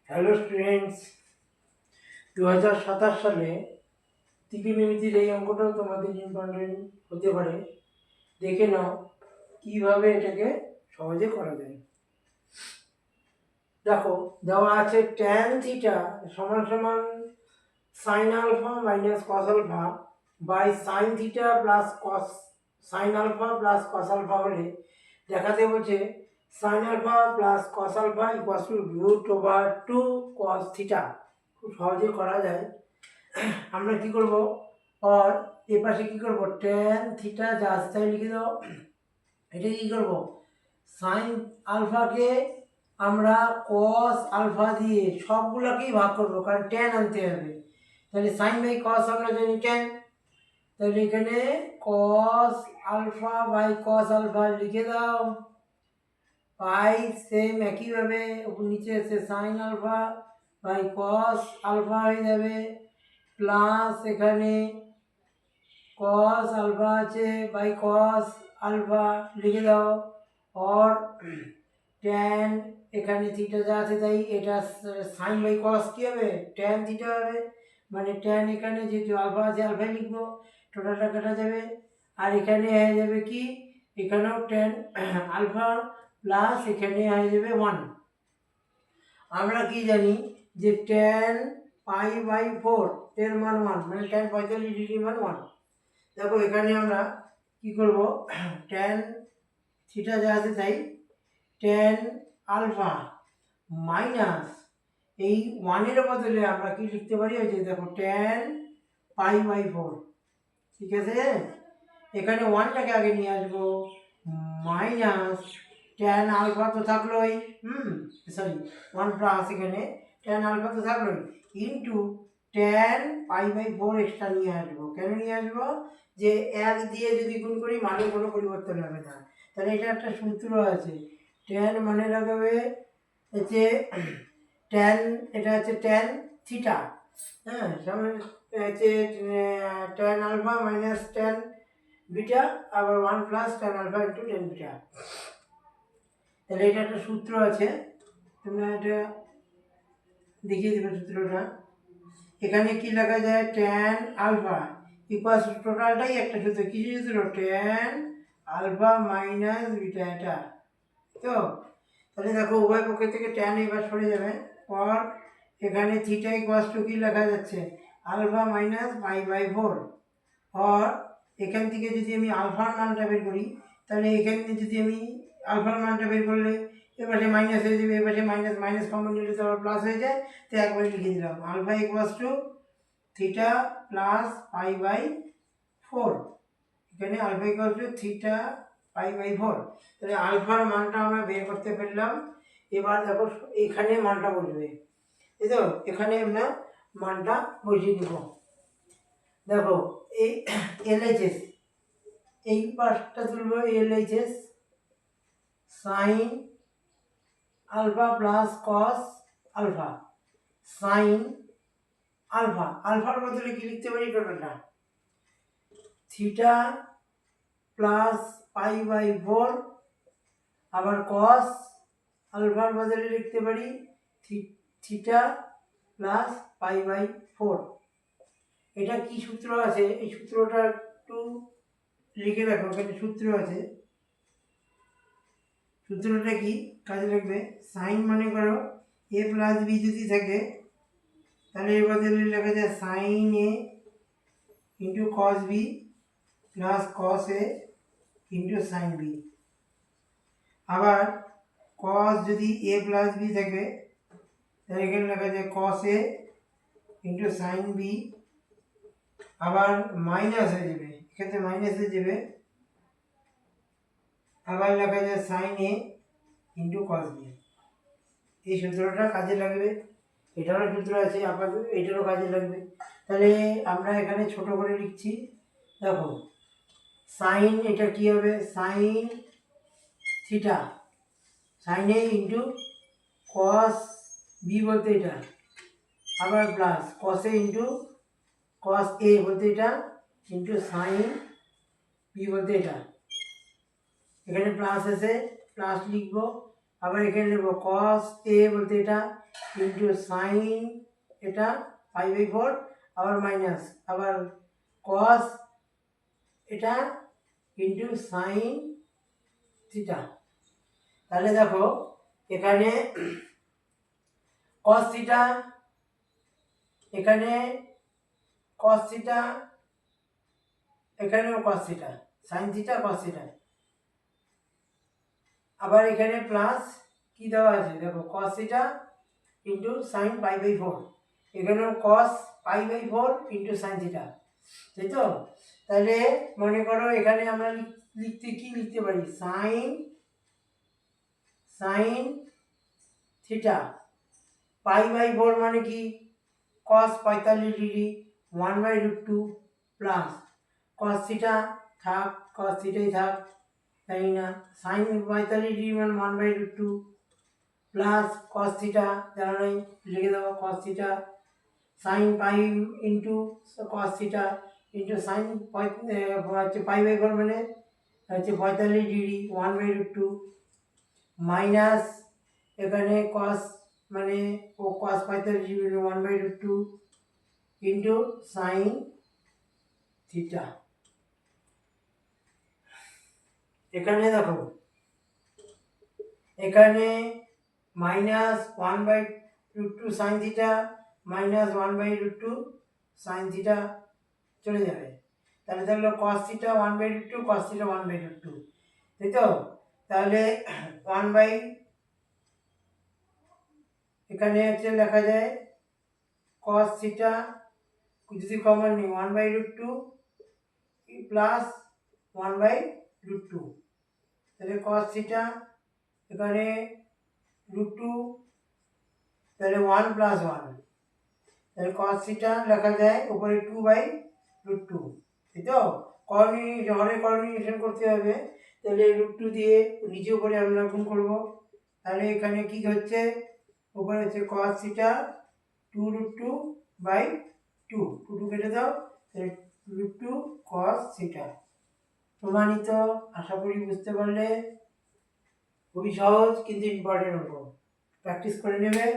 Hello students, 2027 সালে ত্রিকোণমিতির এই অঙ্কটাও তোমাদের ইম্পর্টেন্ট হতে পারে। দেখে নাও কিভাবে এটাকে সহজে করা যায়। দেখো, দেওয়া আছে ট্যান থিটা সমান সমান sine alpha minus cos alpha by sine theta plus cos sine alpha plus cos alpha হলে দেখাতে বলছে sine alpha plus cos alpha equal to root over 2 cos theta. খুব সহজে করা যায়। আমরা কি করব, আর এ পাশে কি করব, ট্যান থিটা যা আছে তাই লিখে দাও। এটা কি করব, সাইন আলফাকে আমরা কস আলফা দিয়ে সবগুলোকেই ভাগ করব, কারণ ট্যান আনতে হবে। তাহলে সাইন বাই কস আমরা জানি ট্যান, তাহলে এখানে cos alpha by cos alpha লিখে দাও। পাই সেম একইভাবে নিচে আছে sine alpha by cos alpha হয়ে যাবে, প্লাস এখানে কস আলফা আছে বাই কস আলফা লিখে দাও। और ট্যান এখানে থিটা যা আছে তাই এটা সাইন বাই কস কী হবে, ট্যান থিটা হবে। মানে ট্যান এখানে যেহেতু আলফা আছে আলফাই লিখবো, টোটালটা কাটা যাবে। আর এখানে হয়ে যাবে কি, এখানেও ট্যান আলফা প্লাস এখানে হয়ে যাবে 1। আমরা কি জানি যে ট্যান পাই বাই 4 এর মান 1, মানে ট্যান 45 ডিগ্রি মান 1। দেখো এখানে আমরা কি করব, ট্যান থিটা যা আছে তাই ট্যান আলফা মাইনাস এই 1-এর বদলে আমরা কি লিখতে পারি, ওই যে দেখো ট্যান পাই বাই 4। ঠিক আছে, এখানে 1টাকে আগে নিয়ে আসবো, মাইনাস ট্যান আলফা তো থাকলোই, সরি 1 প্লাস এখানে ট্যান আলফা তো থাকলোই, into tan pi by 4 extra নিয়ে আসবো। কেন নিয়ে আসবো, যে 1 দিয়ে যদি গুণ করি মানে কোনো পরিবর্তন হবে না। তাহলে এটা একটা সূত্র আছে, ট্যান মানে রাখবে হচ্ছে ট্যান, এটা হচ্ছে ট্যান থিটা, হ্যাঁ, সামনে হচ্ছে tan alpha minus tan beta, আবার 1 plus tan alpha into tan beta. তাহলে এটা একটা সূত্র আছে, তোমরা এটা দেখিয়ে দেবে সূত্রটা। এখানে কি লেখা যায়, ট্যান আলফা ইকুয়ালস টোটালটাই একটা সূত্র, কিছু সূত্র ট্যান আলফা মাইনাস বিটা, এটা তো। তাহলে দেখো উভয় পক্ষ থেকে ট্যান এবার সরে যাবে, আর এখানে থিটা ইকুয়ালস টু কি লেখা যাচ্ছে, আলফা মাইনাস পাই বাই 4। আর এখান থেকে যদি আমি আলফার মানটা বের করি, তাহলে এখানে যদি আমি আলফার মানটা বের করলে এপাশে মাইনাস হয়ে যাবে, এপাশে মাইনাস মাইনাস কমন নিলে তো আবার প্লাস হয়ে যায়। তো একবারে লিখে দিলাম alpha equals to theta plus pi by 4। এখানে alpha equals to theta pi by 4। তাহলে আলফার মানটা আমরা বের করতে পারলাম। এবার দেখো এখানে মানটা বসবে, এই তো এখানে আমরা মানটা বসিয়ে দেব। দেখো এই এলএইচএস, এই পাশটা তুলব LHS sine alpha plus cos alpha, sine alpha, আলফার বদলে কি লিখতে পারি, টোটালটা থিটা প্লাস পাই বাই 4, আবার কস আলফার বদলে লিখতে পারি থিটা প্লাস পাই বাই 4। এটা কি সূত্র আছে, এই সূত্রটা একটু লিখে রাখো, এখানে সূত্র আছে। সূত্রটা কি কাজে লাগবে, সাইন মনে করো এ প্লাস বি যদি থাকে, তাহলে এর বদলে লেখা যায় sine A into cos B plus cos A into sine B. আবার কস যদি এ প্লাস বি থাকে, তাহলে এখানে লেখা যায় কস এ ইন্টু সাইন বি, আবার মাইনাস হয়ে যাবে, এক্ষেত্রে মাইনাস হয়ে যাবে, আবার লেখা যায় sine A into cos B. এই সূত্রটা কাজে লাগবে, এটারও সূত্র আছে আপাতত, এটারও কাজে লাগবে। তাহলে আমরা এখানে ছোট করে লিখছি, দেখো সাইন, এটা কি হবে, sine theta sine A into cos B বলতে এটা, আবার প্লাস কস এ ইন্টু কস এ বলতে এটা, ইন্টু সাইন বি বলতে এটা। এখানে প্লাস আছে, প্লাস লিখবো, আবার এখানে নেব কস এ বলতে এটা ইন্টু সাইন এটা 5/4 আবার মাইনাস আবার কস এটা ইন্টু সাইন থিটা। তাহলে দেখো এখানে কস থিটা, এখানে কস থিটা, এখানেও cos theta, sine theta cos theta, আবার এখানে প্লাস কি দেওয়া আছে দেখো কস থিটা ইন্টু সাইন 5/4, এখানেও কস 5/4 ইন্টু সাইন থিটা, তাই তো? তাহলে মনে করো এখানে আমরা লিখতে পারি সাইন সাইন থিটা 5/4 মানে কি কস 45 ডিগ্রি 1/√2 প্লাস কস থিটা থাক, কস থিটাই থাক, তাই না? সাইন 45 ডিগ্রি মানে 1/√2 প্লাস কস থিটা জানা নেই, লিখে দেবো cos theta sine 5 into cos theta into sign হচ্ছে 5/4 মানে হচ্ছে 45 ডিগ্রি 1/√2 মাইনাস এখানে কস মানে ও কস 45 ডিগ্রি 1/√2 ইন্টু সাইন থিটা। এখানে দেখো এখানে minus 1/√2 sine theta minus 1/√2 sine theta চলে যাবে, তাহলে থাকলো কস থিটা 1/√2 কস থিটা 1/√2, তাই তো? তাহলে এখানে হচ্ছে লেখা যায় কস থিটা যদি কমন নিই 1/√2 প্লাস 1/√2, তাহলে কস থিটা এখানে √2 তাহলে 1 প্লাস 1, তাহলে কস থিটা লেখা যায় উপরে 2/√2, তাই তো? করণীয় করতে হবে, তাহলে √2 দিয়ে নিচে উপরে আমরা গুণ করবো, তাহলে এখানে কি হচ্ছে উপরে হচ্ছে কস থিটা 2√2/2, 2 কেটে দাও, তাহলে √2 কস থিটা প্রমাণিত। আশা করি বুঝতে পারলে, খুবই সহজ কিন্তু ইম্পর্টেন্ট অঙ্ক, প্র্যাকটিস করে নেবে।